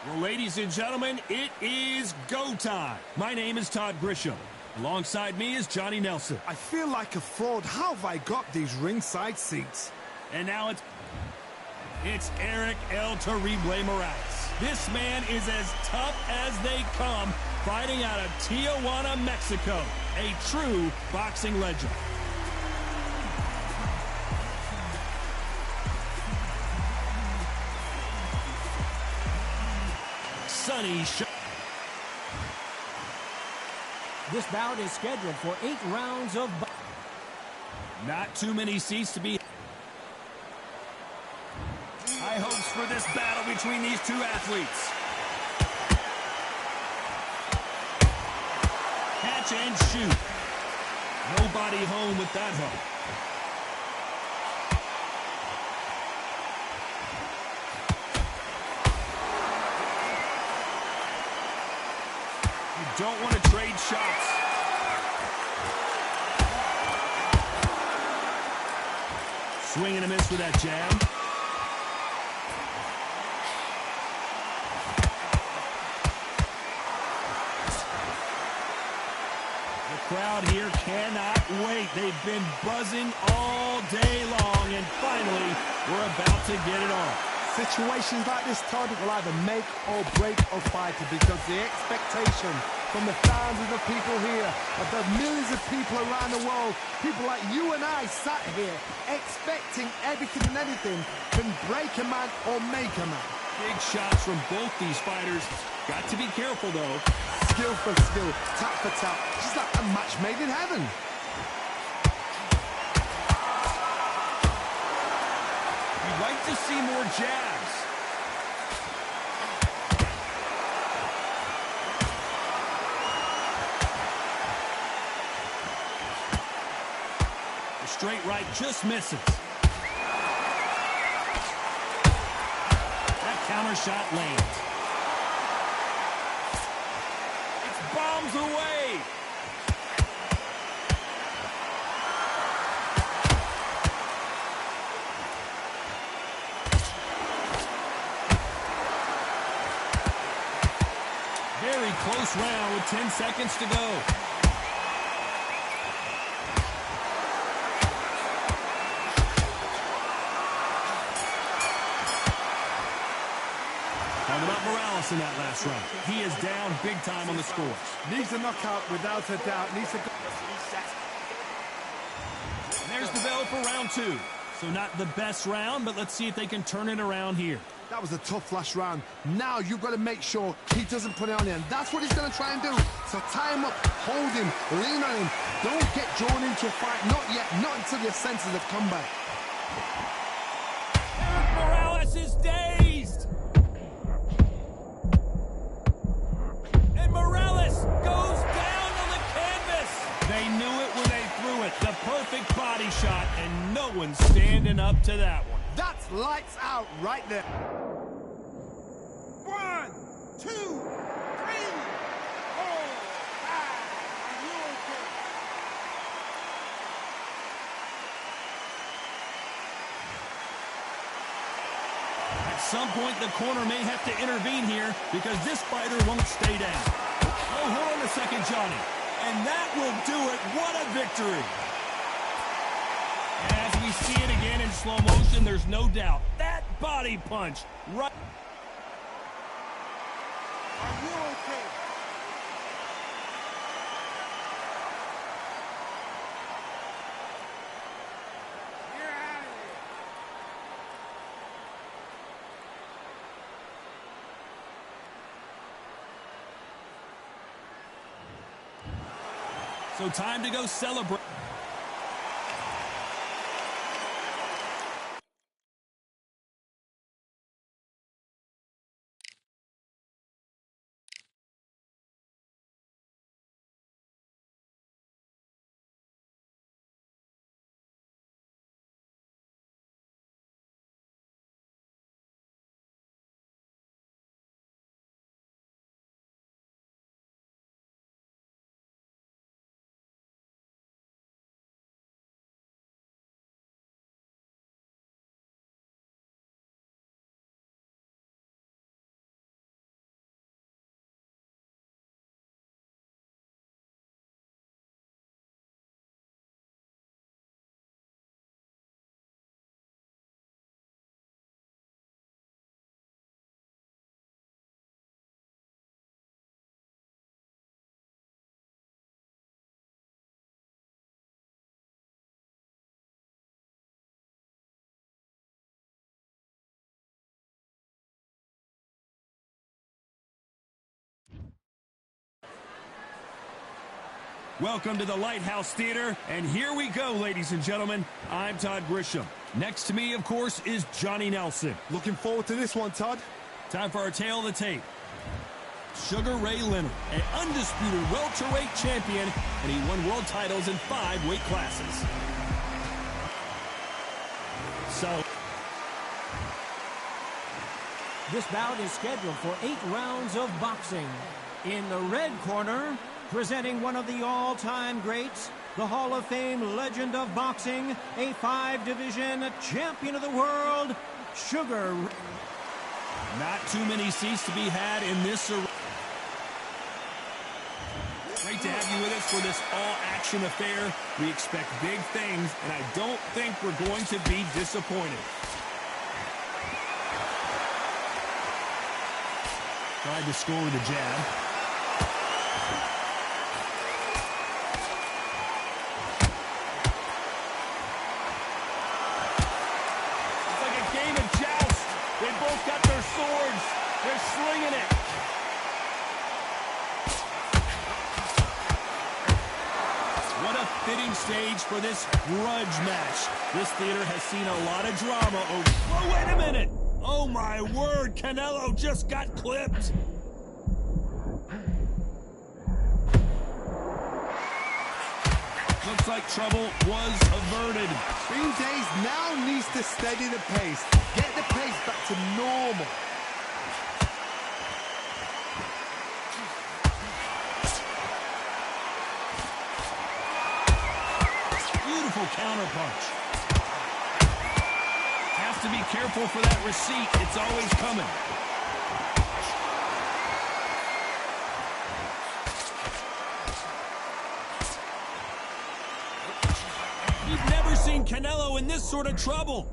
Well, ladies and gentlemen, it is go time. My name is Todd Grisham. Alongside me is Johnny Nelson. I feel like a fraud. How have I got these ringside seats? And now it's Eric El Terrible Morales. This man is as tough as they come, fighting out of Tijuana, Mexico. A true boxing legend. Sunny shot. This bout is scheduled for 8 rounds of boxing. Not too many seats to be. High hopes for this battle between these two athletes. Catch and shoot. Nobody home with that hook. You don't want to trade shots. Swing and a miss with that jab. The crowd here cannot wait. They've been buzzing all day long, and finally, we're about to get it on. Situations like this, Todd, will either make or break a fighter, because the expectation from the thousands of people here, of the millions of people around the world, people like you and I sat here expecting everything and anything, can break a man or make a man. Big shots from both these fighters. Got to be careful, though. Skill for skill, tap for tap, just like a match made in heaven. You'd like to see more jabs. The straight right just misses. That counter shot lands. It's bombs away. Very close round with 10 seconds to go. Talking about Morales in that last round. He is down big time on the scores. Needs a knockout without a doubt. Needs to go. And there's the bell for round 2. So not the best round, but let's see if they can turn it around here. That was a tough last round. Now you've got to make sure he doesn't put it on him. That's what he's going to try and do. So tie him up, hold him, lean on him. Don't get drawn into a fight. Not yet. Not until your senses have come back. Eric Morales is dazed. And Morales goes down on the canvas. They knew it when they threw it. The perfect body shot, and no one's standing up to that one. That's lights out right there. 1, 2, 3, 4, 5. Are you okay? At some point, the corner may have to intervene here because this fighter won't stay down. Oh, hold on a second, Johnny. And that will do it. What a victory. As we see it again in slow motion, there's no doubt. That body punch right. Are you okay? You're out of here. So time to go celebrate. Welcome to the Lighthouse Theater, and here we go, ladies and gentlemen. I'm Todd Grisham. Next to me, of course, is Johnny Nelson. Looking forward to this one, Todd. Time for our tail of the tape. Sugar Ray Leonard, an undisputed welterweight champion, and he won world titles in 5 weight classes. So, This bout is scheduled for 8 rounds of boxing. In the red corner, presenting one of the all-time greats, the Hall of Fame legend of boxing, a 5-division champion of the world, Sugar. not too many seats to be had in this arena. Great to have you with us for this all-action affair. We expect big things, and I don't think we're going to be disappointed. Tried to score with a jab. It's like a game of joust. They both got their swords. They're slinging it. What a fitting stage for this grudge match. This theater has seen a lot of drama over... Oh, wait a minute! Oh, my word! Canelo just got clipped! Looks like trouble was averted. Green Days now needs to steady the pace. Get the pace back to normal. Beautiful counterpunch. Has to be careful for that receipt. It's always coming. You've never seen Canelo in this sort of trouble.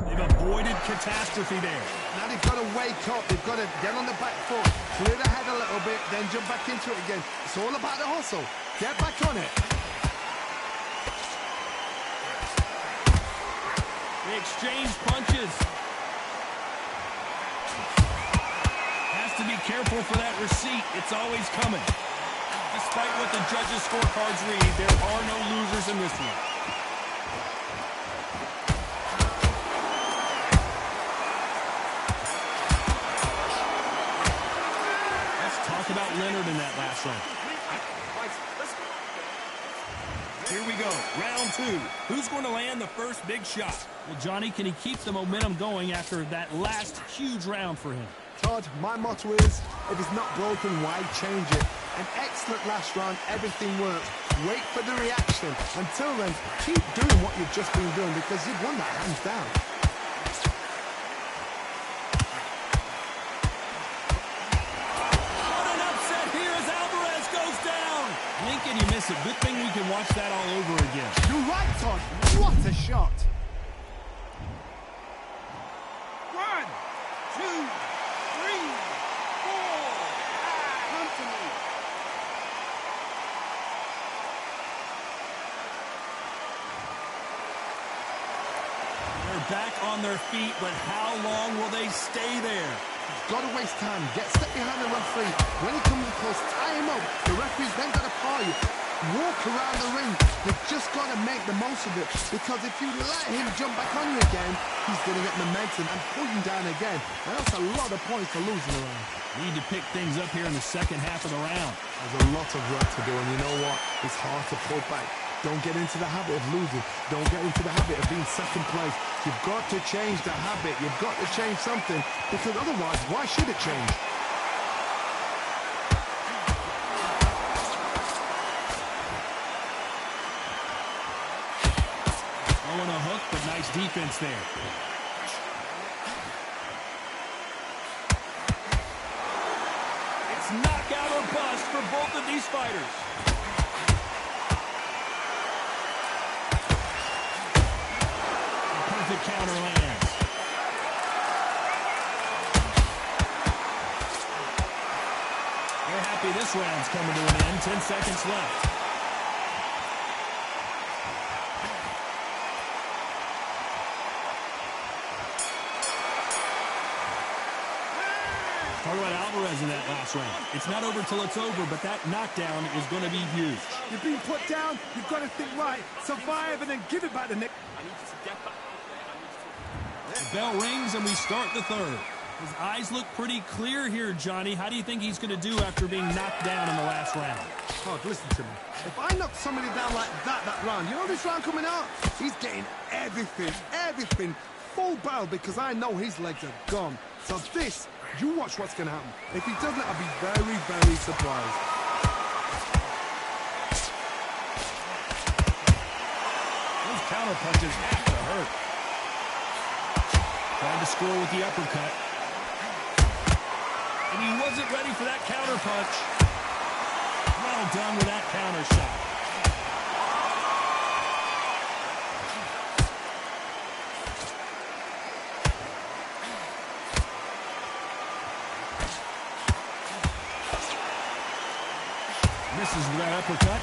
They've avoided catastrophe there. Now they've got to wake up. They've got to get on the back foot, clear the head a little bit, then jump back into it again. It's all about the hustle. Get back on it. They exchange punches. Has to be careful for that receipt. It's always coming. Despite what the judges' scorecards read, there are no losers in this one. Let's talk about Leonard in that last round. Here we go, round 2. Who's going to land the first big shot? Well, Johnny, can he keep the momentum going after that last huge round for him? Todd, my motto is, if it's not broken, why change it? An excellent last round, everything works. Wait for the reaction. Until then, keep doing what you've just been doing because you've won that hands down. What an upset here as Alvarez goes down. Lincoln, you miss it. Good thing we can watch that all over again. You're right, Todd. What a shot. 1, 2, 3, 4. Come to me. They're back on their feet, but how long will they stay there? Got to waste time. Get step behind the referee. When he comes close, tie him up. The referee's then got to paw you. Walk around the ring. You've just got to make the most of it. Because if you let him jump back on you again, he's going to get momentum and pull you down again. And that's a lot of points for losing around. Need to pick things up here in the second half of the round. There's a lot of work to do, and you know what? It's hard to pull back. Don't get into the habit of losing. Don't get into the habit of being second place. You've got to change the habit. You've got to change something, because otherwise, why should it change? Throwing a hook, but nice defense there. It's knockout or bust for both of these fighters. Perfect counter lands. They're happy this round's coming to an end. 10 seconds left. Talk about Alvarez punches in that last round. It's not over till it's over, but that knockdown is going to be huge. You're being put down, you've got to think right, survive and then give it back the next. The bell rings and we start the third. His eyes look pretty clear here, Johnny. How do you think he's going to do after being knocked down in the last round? Oh, listen to me. If I knock somebody down like that round, you know this round coming out? He's getting everything, full barrel because I know his legs are gone. So this, you watch what's going to happen. If he doesn't, I'll be very, very surprised. Those counter punches have to hurt. Trying to score with the uppercut. And he wasn't ready for that counter punch. Well done with that counter shot. Misses with that uppercut.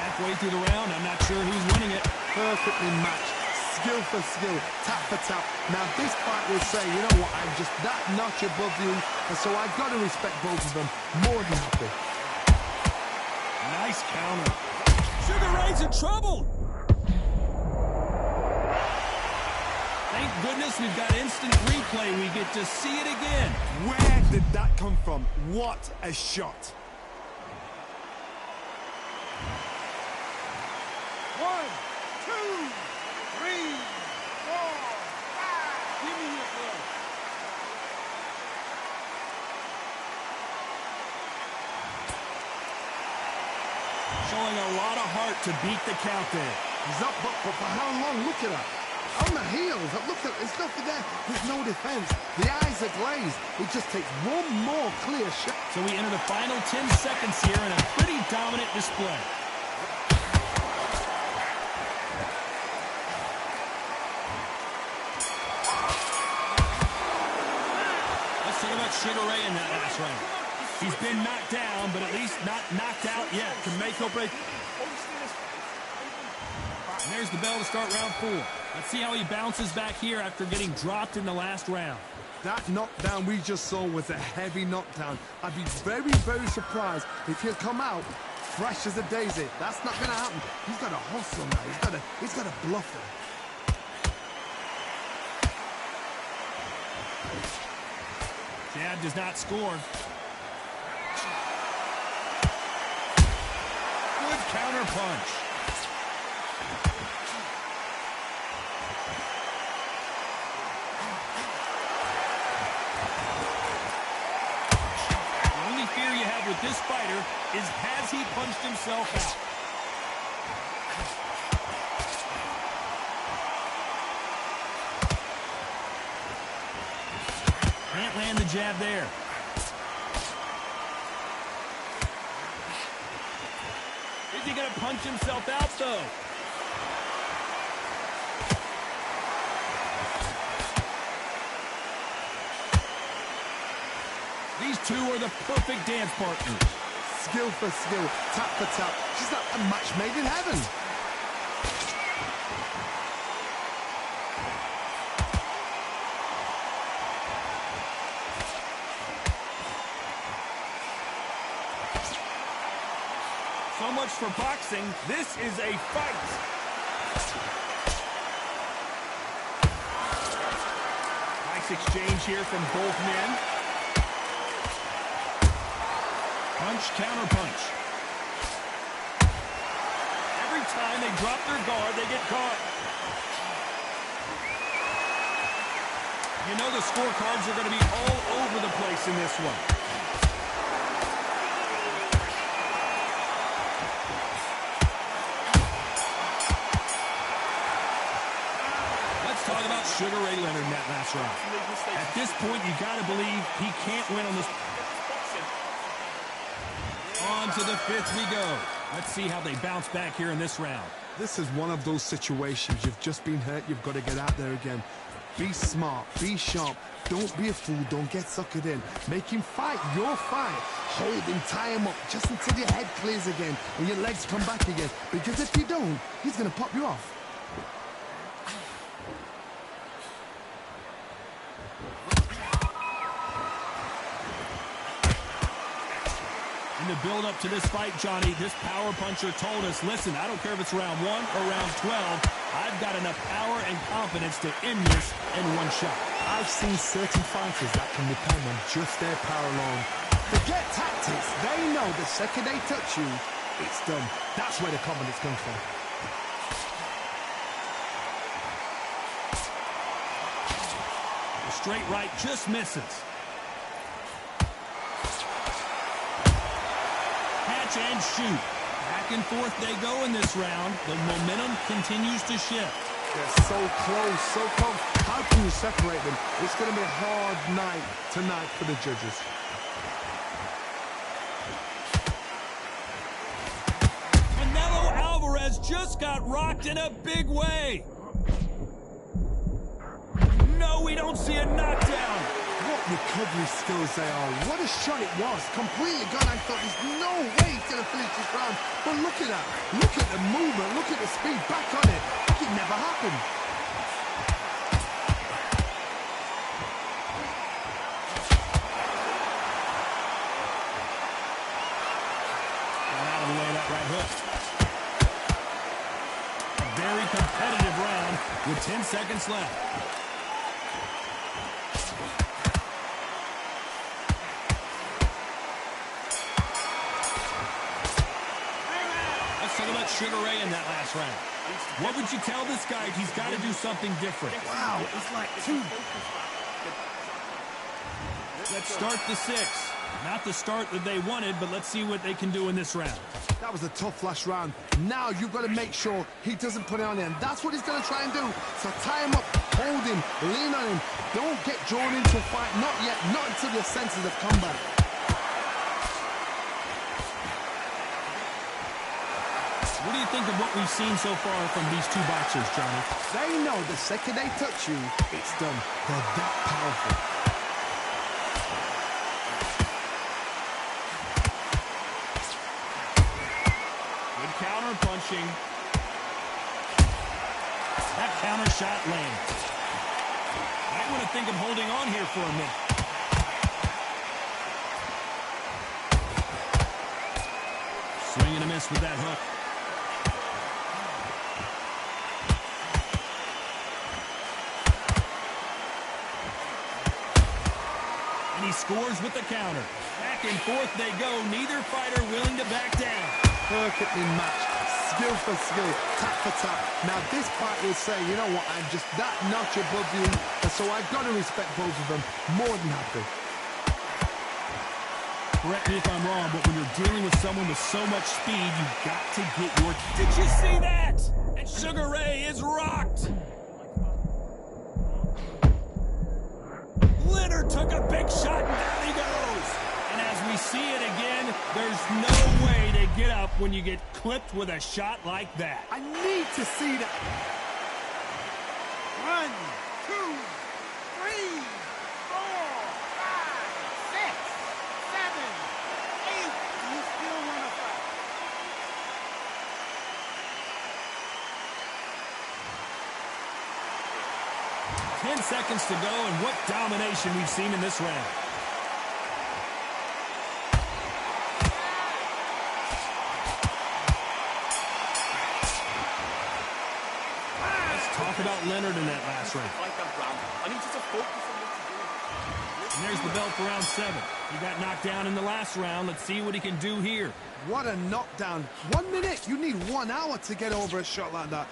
Halfway through the round, I'm not sure who's winning it. Perfectly matched. Skill for skill, tap for tap. Now this fight will say, you know what, I'm just that notch above you, and so I've got to respect both of them. More than happy. Nice counter. Sugar Ray's in trouble. Thank goodness we've got instant replay. We get to see it again. Where did that come from? What a shot. 1, 2, 3, 4, 5. Give me your blood. Showing a lot of heart to beat the count there. He's up, but for how long? Look at that. On the heels. Look at there's nothing there. There's no defense. The eyes are glazed. It just takes one more clear shot. So we enter the final 10 seconds here in a pretty dominant display. Let's talk about Sugar Ray in that last round. He's been knocked down, but at least not knocked out yet. Can make or break. And there's the bell to start round 4. Let's see how he bounces back here after getting dropped in the last round. That knockdown we just saw was a heavy knockdown. I'd be very, very surprised if he'll come out fresh as a daisy. That's not going to happen. He's got to hustle now. He's got to bluff it. Chad does not score. Good counter punch. The only fear you have with this fighter is, has he punched himself out? Can't land the jab there. Is he going to punch himself out, though? These two are the perfect dance partners. Skill for skill, tap for tap. Just like a match made in heaven. So much for boxing. This is a fight. Nice exchange here from both men. Punch, counter punch. Every time they drop their guard, they get caught. You know the scorecards are going to be all over the place in this one. Talk about Sugar Ray Leonard in that last round. At this point, you got to believe he can't win on this. On to the 5th we go. Let's see how they bounce back here in this round. This is one of those situations. You've just been hurt. You've got to get out there again. Be smart, be sharp. Don't be a fool, don't get suckered in. Make him fight your fight. Hold him, tie him up, just until your head clears again and your legs come back again. Because if you don't, he's going to pop you off. In the build-up to this fight, Johnny, this power puncher told us, listen, I don't care if it's round 1 or round 12, I've got enough power and confidence to end this in one shot. I've seen certain fighters that can depend on just their power alone. Forget tactics. They know the second they touch you, it's done. That's where the confidence comes from. The straight right just misses. Catch and shoot. Back and forth they go in this round. The momentum continues to shift. They're so close, so close. How can you separate them? It's going to be a hard night tonight for the judges. Canelo Alvarez just got rocked in a big way. No, we don't see a knockdown. What recovery skills they are. What a shot it was. Completely gone. I thought there's no way he's going to finish this round. But look at that. Look at the movement. Look at the speed. Back on it. Like it never happened. Got out of the way of that right hook. A very competitive round with 10 seconds left. Sugar Ray in that last round. What would you tell this guy? He's got to do something different. Wow, it's like two. Let's start the 6. Not the start that they wanted, but let's see what they can do in this round. That was a tough last round. Now you've got to make sure he doesn't put it on him. That's what he's going to try and do. So tie him up, hold him, lean on him. Don't get drawn into a fight. Not yet. Not until your senses have come back. What do you think of what we've seen so far from these two boxers, Johnny? They know the second they touch you, it's done. They're that powerful. Good counter punching. That counter shot lands. I want to think of holding on here for a minute. Swing and a miss with that hook. He scores with the counter. Back and forth they go. Neither fighter willing to back down. Perfectly matched. Skill for skill. Tap for tap. Now this fight will say, you know what, I'm just that notch above you. And so I've got to respect both of them. More than happy. Correct me if I'm wrong, but when you're dealing with someone with so much speed, you've got to get your... Did you see that? And Sugar Ray is rocked. Leonard took a big shot, and down he goes. And as we see it again, there's no way to get up when you get clipped with a shot like that. I need to see that. 1, 2, 3, 4, 5, 6, 7, 8. You still want to fight? 10 seconds to go, and what domination we've seen in this round. Let's talk about Leonard in that last round. I need you to focus on what you're doing. And there's the belt for round 7. He got knocked down in the last round. Let's see what he can do here. What a knockdown. 1 minute. You need 1 hour to get over a shot like that.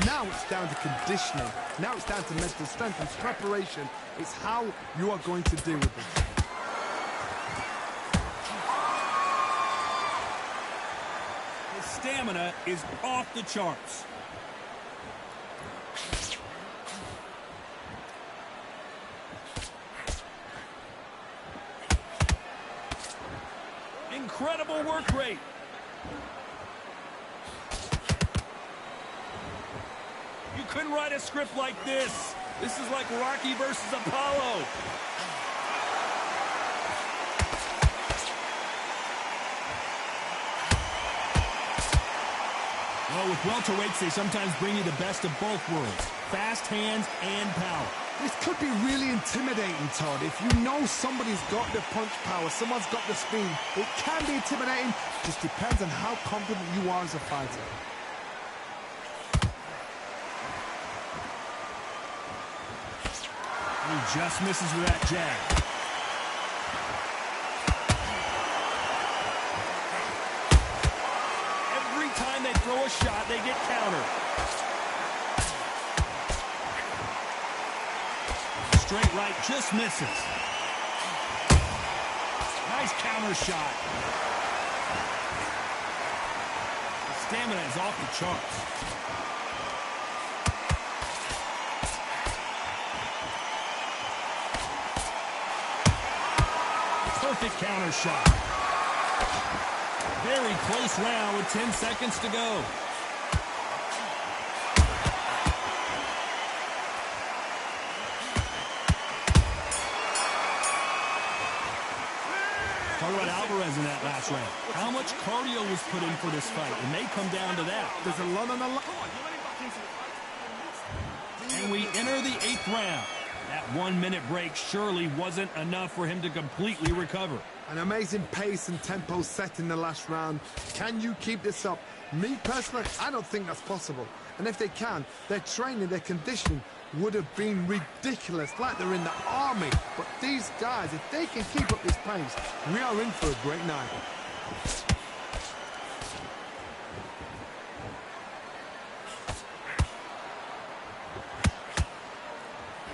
Now it's down to conditioning. Now it's down to mental strength and preparation. It's how you are going to deal with it. His stamina is off the charts. Incredible work rate. You couldn't write a script like this. This is like Rocky versus Apollo. Well, with welterweights, they sometimes bring you the best of both worlds. Fast hands and power. This could be really intimidating, Todd. If you know somebody's got the punch power, someone's got the speed, it can be intimidating. Just depends on how confident you are as a fighter. He just misses with that jab. Every time they throw a shot, they get countered. Straight right just misses. Nice counter shot. The stamina is off the charts. Perfect counter shot. Very close round with 10 seconds to go. Talk about Alvarez in that last round. How much cardio was put in for this fight? It may come down to that. There's a lot on the line. And we enter the 8th round. That 1-minute break surely wasn't enough for him to completely recover. An amazing pace and tempo set in the last round. Can you keep this up? Me personally, I don't think that's possible. And if they can, their training, their conditioning would have been ridiculous, like they're in the army. But these guys, if they can keep up this pace, we are in for a great night.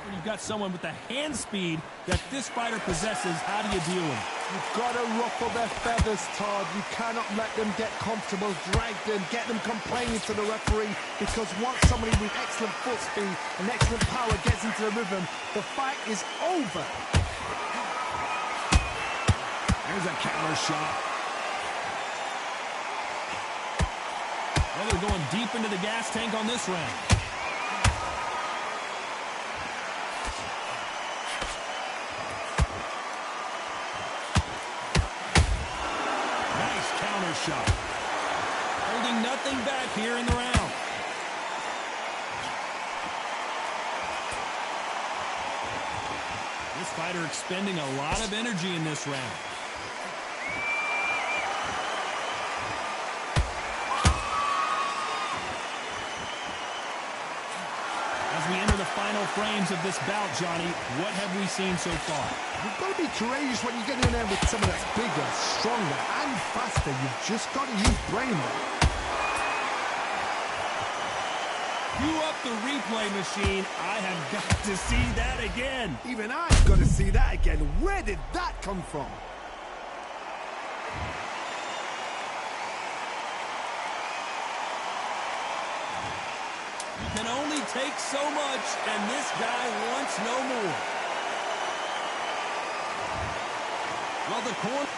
When you've got someone with the hand speed that this fighter possesses, how do you deal with it? You've got to ruffle their feathers, Todd. You cannot let them get comfortable, drag them, get them complaining to the referee, because once somebody with excellent foot speed and excellent power gets into the rhythm, the fight is over. There's a counter shot. Well, they're going deep into the gas tank on this round. Shot. Holding nothing back here in the round. This fighter expending a lot of energy in this round. As we enter the final frames of this bout, Johnny, what have we seen so far? You've got to be courageous when you get in there with someone that's bigger, stronger, and faster. You've just got to use brain there. Cue up the replay machine. I have got to see that again. Even I've got to see that again. Where did that come from? You can only take so much, and this guy wants no more. Well, the corner...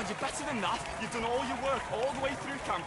You're better than that. You've done all your work all the way through camp.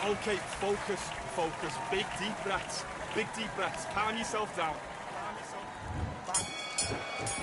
Okay, focus, focus. Big deep breaths. Big deep breaths. Calm yourself down. Calm yourself. Back.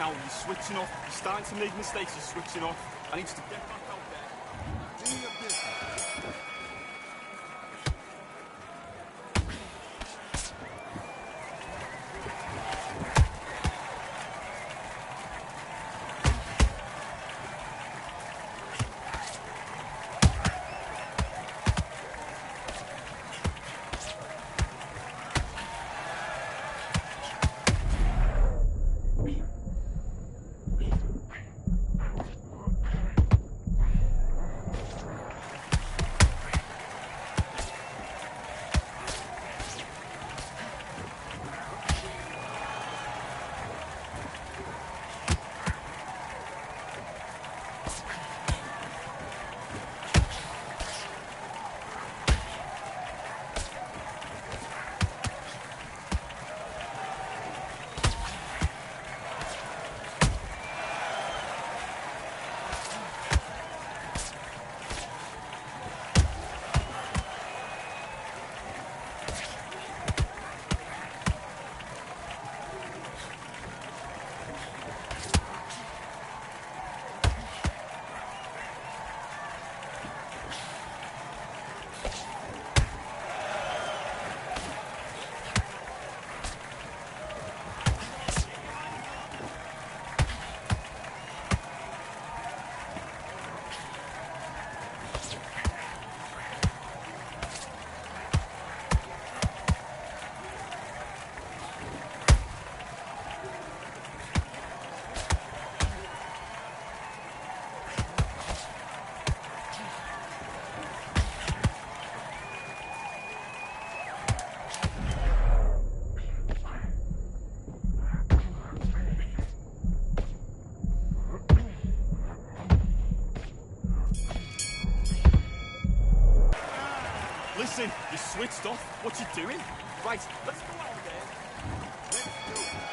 now. You're switching off. You're starting to make mistakes. You're switching off. I need you to get back out there. Do your business. Listen, you switched off. What you doing? Right, let's go out there. Let's go.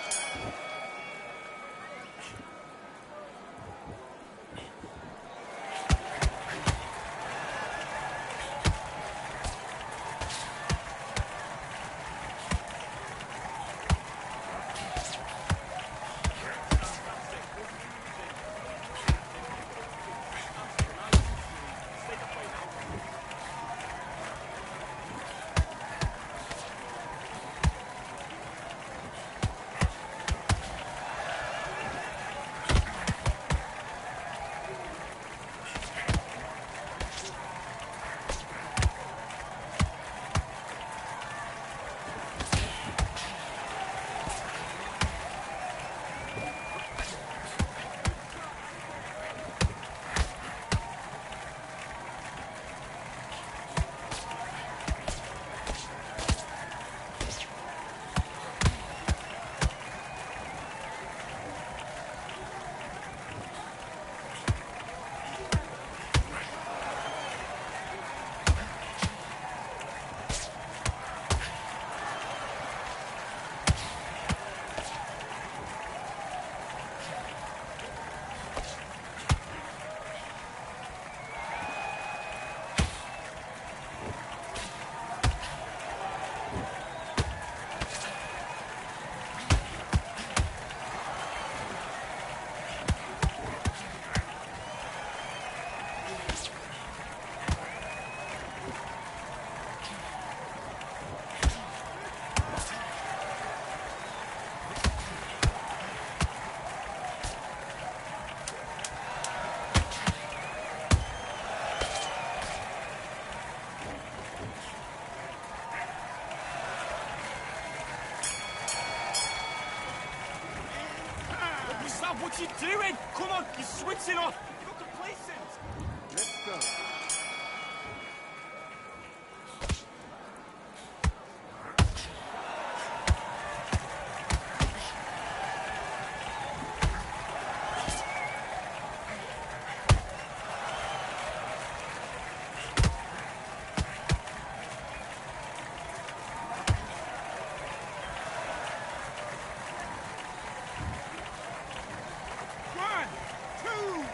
What you doing? Come on, you're switching off. You got complacent. Let's go. One, two,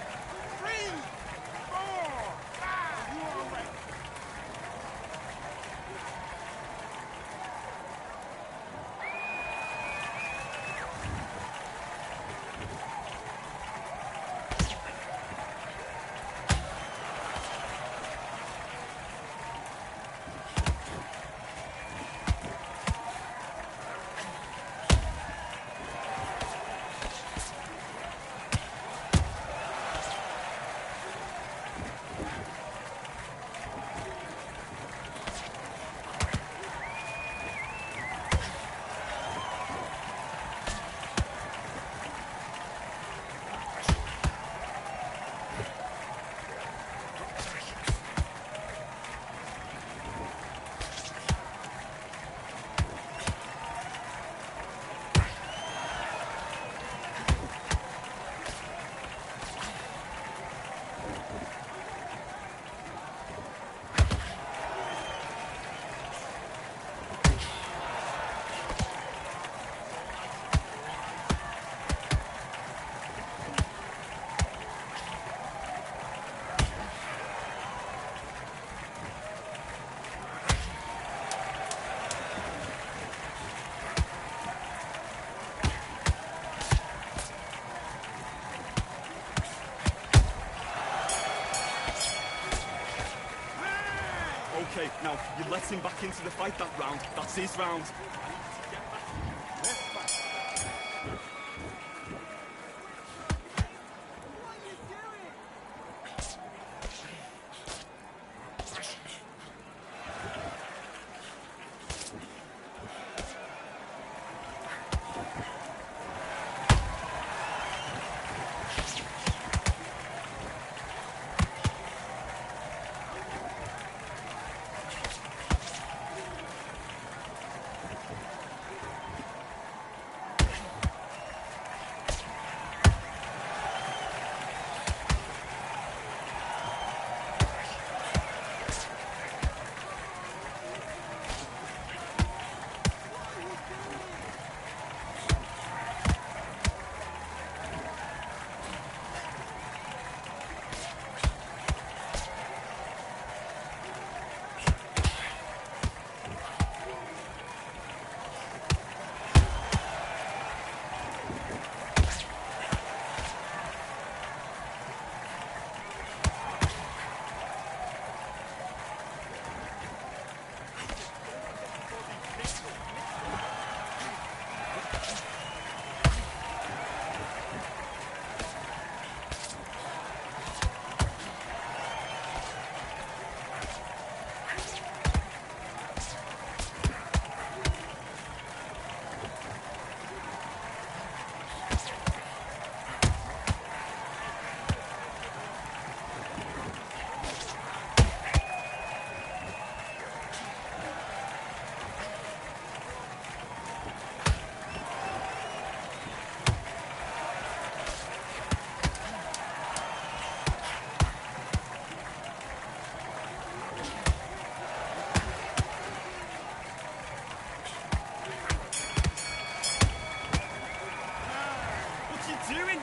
Okay, now, you let him back into the fight that round. That's his round.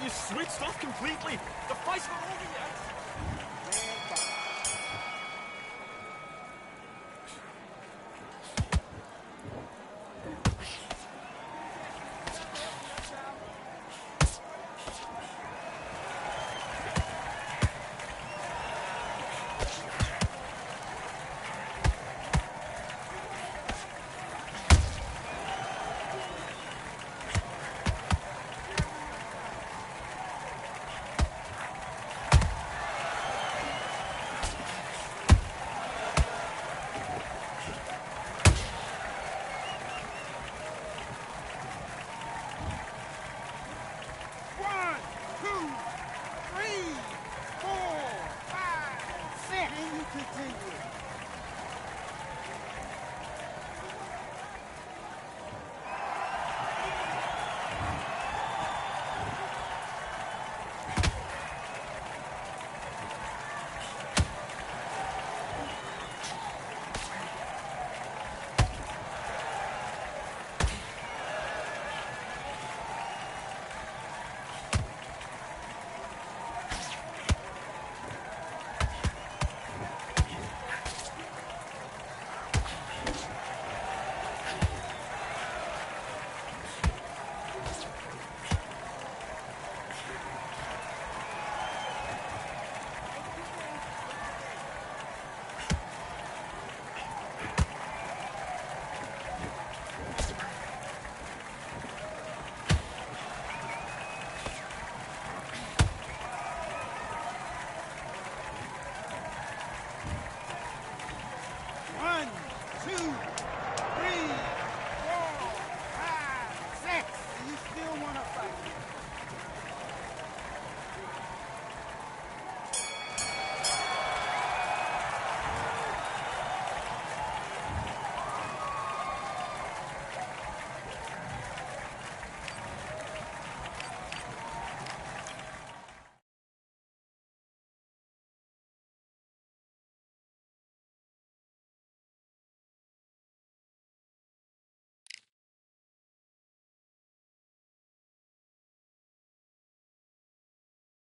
You switched off completely. The fight's not over yet.